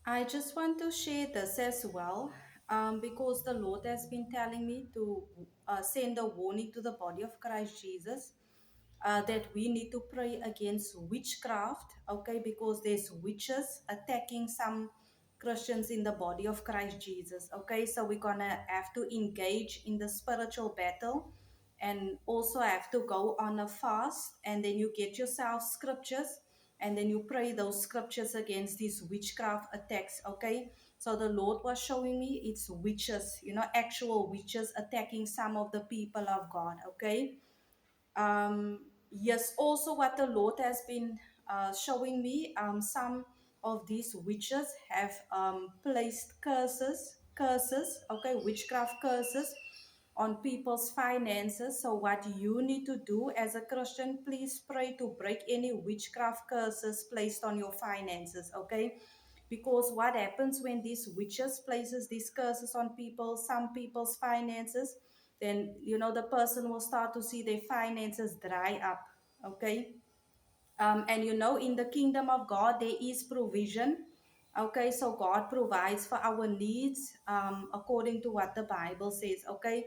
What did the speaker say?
I just want to share this as well, because the Lord has been telling me to send a warning to the body of Christ Jesus, that we need to pray against witchcraft, okay, because there's witches attacking some Christians in the body of Christ Jesus, okay, so we're gonna have to engage in the spiritual battle and also have to go on a fast, and then you get yourself scriptures, and then you pray those scriptures against these witchcraft attacks, okay. So the Lord was showing me it's witches, actual witches attacking some of the people of God, okay. Yes, also what the Lord has been showing me, some of these witches have placed curses, okay, witchcraft curses on people's finances. So what you need to do as a Christian, please pray to break any witchcraft curses placed on your finances, okay? Because what happens when these witches places these curses on some people's finances, then the person will start to see their finances dry up, okay. And in the kingdom of God there is provision, okay. So God provides for our needs, according to what the Bible says, okay.